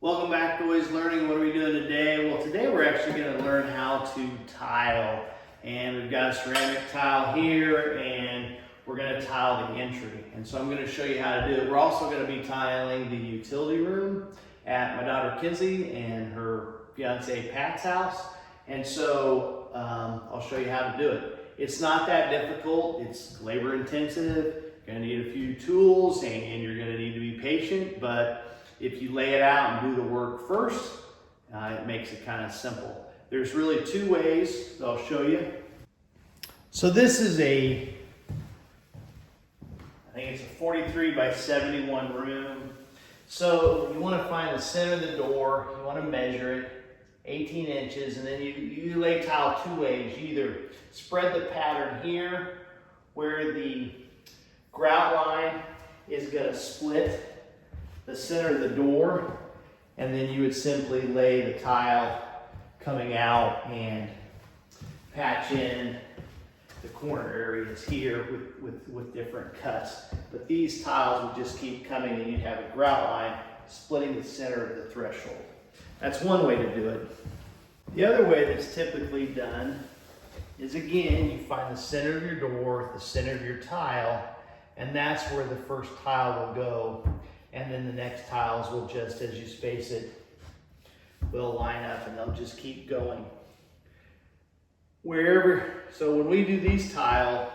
Welcome back to Always Learning. What are we doing today? Well, today we're actually going to learn how to tile. And we've got a ceramic tile here, and we're going to tile the entry. And so I'm going to show you how to do it. We're also going to be tiling the utility room at my daughter Kinsey and her fiance Pat's house. And so I'll show you how to do it. It's not that difficult. It's labor intensive. You're going to need a few tools, and you're going to need to be patient, but if you lay it out and do the work first, it makes it kind of simple. There's really two ways that I'll show you. So this is I think it's a 43 by 71 room. So you want to find the center of the door, you want to measure it, 18 inches, and then you lay tile two ways. You either spread the pattern here where the grout line is going to split the center of the door, and then you would simply lay the tile coming out and patch in the corner areas here with different cuts. But these tiles would just keep coming, and you'd have a grout line splitting the center of the threshold. That's one way to do it. The other way that's typically done is, again, you find the center of your door, the center of your tile, and that's where the first tile will go. And then the next tiles will just, as you space it, will line up, and they'll just keep going. So when we do these tile,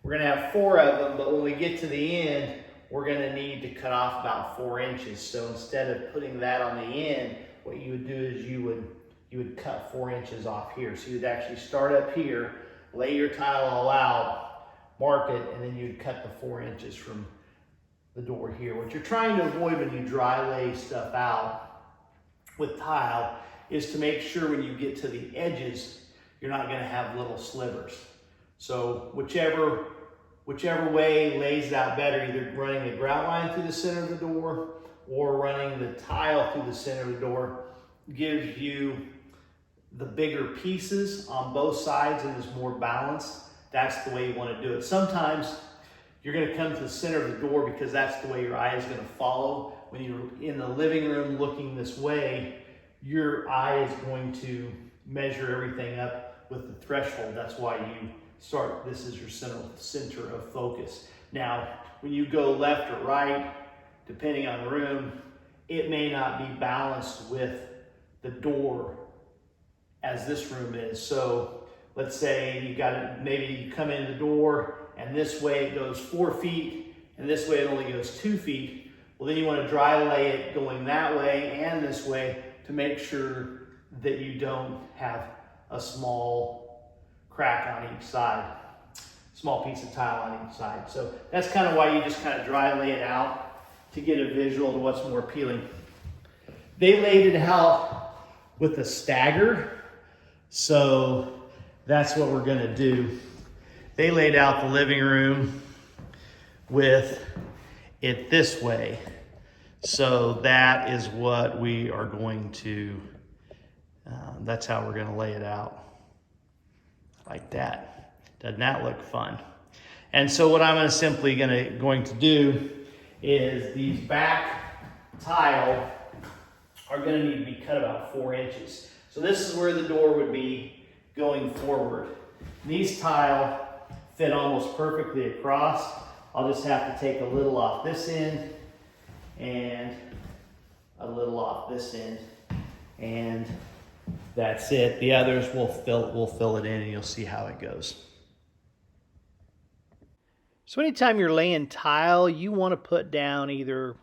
we're gonna have 4 of them, but when we get to the end, we're gonna need to cut off about 4 inches. So instead of putting that on the end, what you would do is you would cut 4 inches off here. So you'd actually start up here, lay your tile all out, mark it, and then you'd cut the 4 inches from the door here. What you're trying to avoid when you dry lay stuff out with tile is to make sure when you get to the edges, you're not going to have little slivers. So whichever way lays it out better, either running the grout line through the center of the door or running the tile through the center of the door, gives you the bigger pieces on both sides and is more balanced. That's the way you want to do it. Sometimes you're going to come to the center of the door because that's the way your eye is going to follow. When you're in the living room looking this way, your eye is going to measure everything up with the threshold. That's why you start, this is your center of focus. Now, when you go left or right, depending on the room, it may not be balanced with the door as this room is. So let's say maybe you come in the door, and this way it goes 4 feet, and this way it only goes 2 feet. Well, then you want to dry lay it going that way and this way to make sure that you don't have a small crack on each side, small piece of tile on each side. So that's kind of why you just kind of dry lay it out to get a visual to what's more appealing. They laid it out with a stagger, so that's what we're going to do. They laid out the living room with it this way. So that is what we are going to, that's how we're going to lay it out. Like that. Doesn't that look fun? And so what I'm going to do is these back tile are going to need to be cut about 4 inches. So this is where the door would be going forward. These tile fit almost perfectly across. I'll just have to take a little off this end and a little off this end, and that's it. The others we'll fill it in, and you'll see how it goes. So anytime you're laying tile, you want to put down either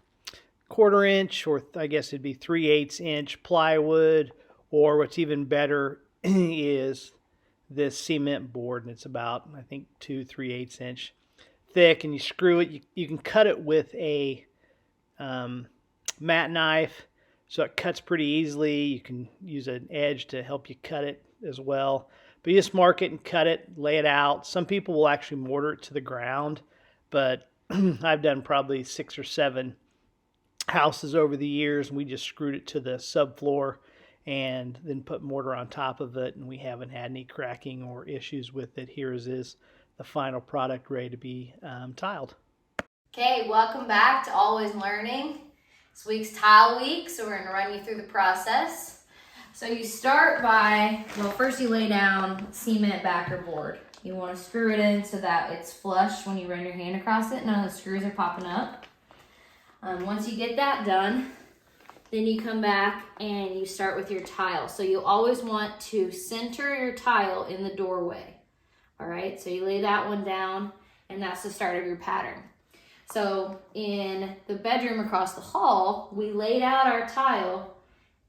1/4 inch, or I guess it'd be 3/8 inch plywood, or what's even better is this cement board, and it's about, I think, 2 3/8 inch thick, and you screw it. You can cut it with a mat knife, so it cuts pretty easily. You can use an edge to help you cut it as well, but you just mark it and cut it, lay it out. Some people will actually mortar it to the ground, but I've done probably 6 or 7 houses over the years, and we just screwed it to the subfloor and then put mortar on top of it, and we haven't had any cracking or issues with it. Here is the final product ready to be tiled. Okay, welcome back to Always Learning. This week's tile week, so we're gonna run you through the process. So you start by, well, first you lay down cement backer board. You want to screw it in so that it's flush when you run your hand across it. None of the screws are popping up. Once you get that done, then you come back and you start with your tile. So you always want to center your tile in the doorway. All right, so you lay that one down, and that's the start of your pattern. So in the bedroom across the hall, we laid out our tile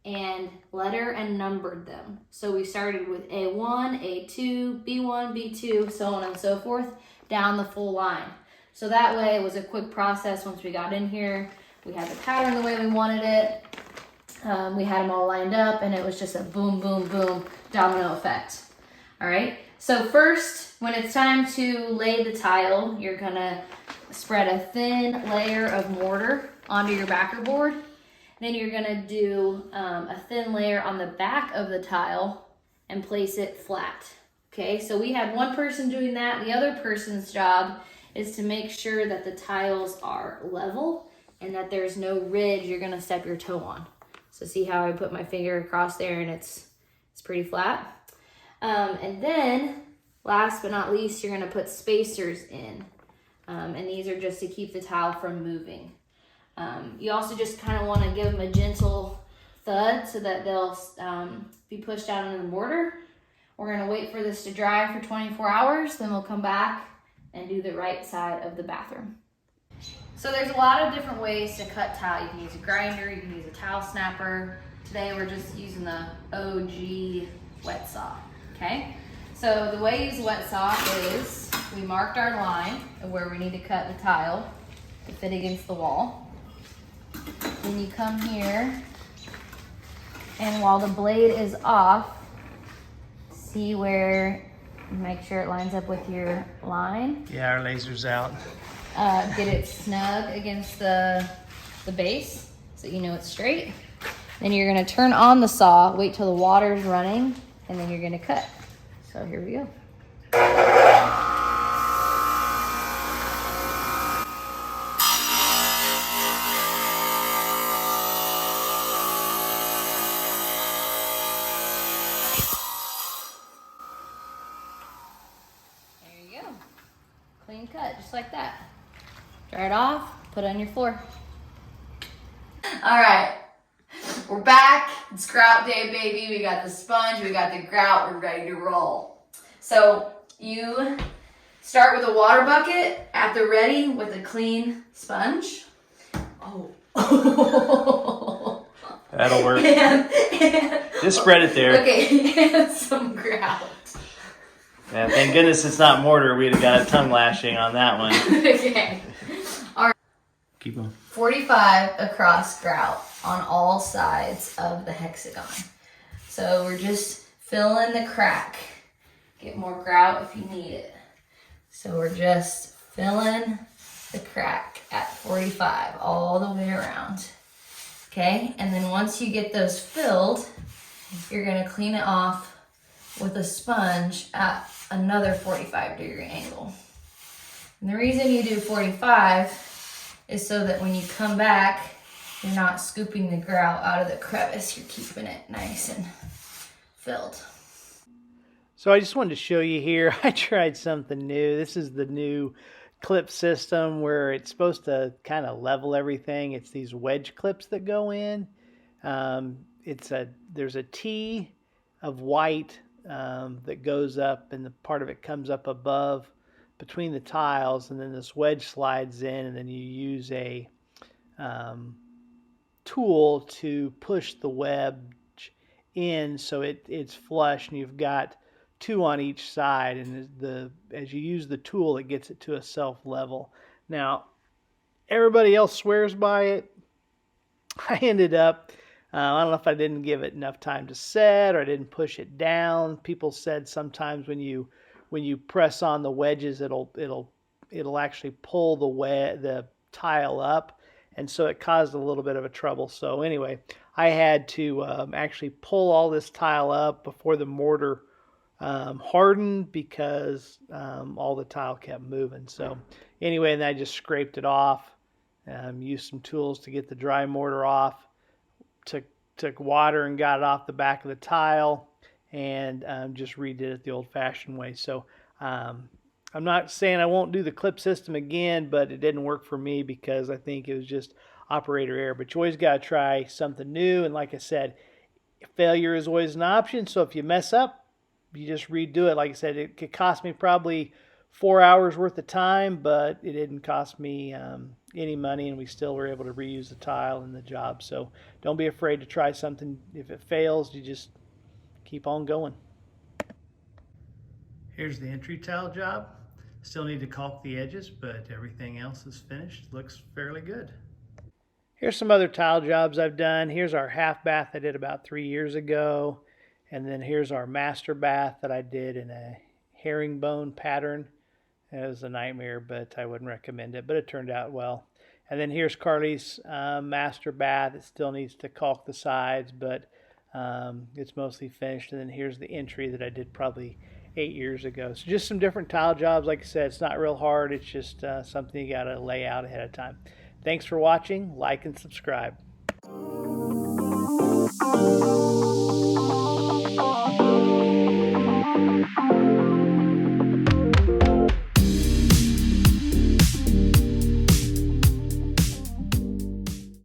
and letter and numbered them. So we started with A1, A2, B1, B2, so on and so forth, down the full line. So that way it was a quick process. Once we got in here, we had the pattern the way we wanted it. We had them all lined up, and it was just a boom, boom, boom domino effect. All right, so first, when it's time to lay the tile, you're gonna spread a thin layer of mortar onto your backer board. Then you're gonna do a thin layer on the back of the tile and place it flat. Okay, so we had one person doing that. The other person's job is to make sure that the tiles are level and that there's no ridge you're gonna step your toe on. So see how I put my finger across there and it's pretty flat. And then last but not least, you're gonna put spacers in. And these are just to keep the tile from moving. You also just kind of want to give them a gentle thud so that they'll be pushed down into the mortar. We're going to wait for this to dry for 24 hours, then we'll come back and do the right side of the bathroom. So there's a lot of different ways to cut tile. You can use a grinder, you can use a tile snapper. Today we're just using the OG wet saw, okay? So the way you use a wet saw is we marked our line of where we need to cut the tile to fit against the wall. Then you come here, and while the blade is off, see where, make sure it lines up with your line. Yeah, our laser's out. Get it snug against the base so you know it's straight. Then you're gonna turn on the saw, wait till the water's running, and then you're gonna cut. So here we go. There you go. Clean cut, just like that. Dry it off, put it on your floor. All right, we're back. It's grout day, baby. We got the sponge, we got the grout, we're ready to roll. So you start with a water bucket at the ready with a clean sponge. Oh. That'll work. And Just spread it there. Okay, and some grout. Yeah, thank goodness it's not mortar. We'd have got a tongue lashing on that one. Okay. All right. Keep going. 45 across grout on all sides of the hexagon. So we're just filling the crack. Get more grout if you need it. So we're just filling the crack at 45 all the way around. Okay, and then once you get those filled, you're gonna clean it off with a sponge at another 45-degree angle. And the reason you do 45 is so that when you come back, you're not scooping the grout out of the crevice, you're keeping it nice and filled. So I just wanted to show you here, I tried something new. This is the new clip system where it's supposed to kind of level everything. It's these wedge clips that go in. There's a T of white that goes up, and the part of it comes up above between the tiles, and then this wedge slides in, and then you use a tool to push the wedge in so it's flush, and you've got two on each side, and as you use the tool, it gets it to a self level. Now, everybody else swears by it. I ended up, I don't know if I didn't give it enough time to set or I didn't push it down. People said sometimes when you press on the wedges, it'll actually pull the tile up, and so it caused a little bit of a trouble. So anyway, I had to actually pull all this tile up before the mortar hardened because all the tile kept moving. So anyway, and I just scraped it off Used some tools to get the dry mortar off. Took water and got it off the back of the tile, and just redid it the old-fashioned way. So I'm not saying I won't do the clip system again, but it didn't work for me because I think it was just operator error. But you always got to try something new, and like I said, failure is always an option. So if you mess up, you just redo it. Like I said, it could cost me probably 4 hours worth of time, but it didn't cost me any money, and we still were able to reuse the tile in the job. So don't be afraid to try something. If it fails, you just keep on going. Here's the entry tile job. Still need to caulk the edges, but everything else is finished. Looks fairly good. Here's some other tile jobs I've done. Here's our half bath I did about 3 years ago. And then here's our master bath that I did in a herringbone pattern. It was a nightmare, but I wouldn't recommend it, but it turned out well. And then here's Carly's master bath. It still needs to caulk the sides, but it's mostly finished. And then here's the entry that I did probably 8 years ago. So just some different tile jobs. Like I said, it's not real hard. It's just something you got to lay out ahead of time. Thanks for watching. Like and subscribe.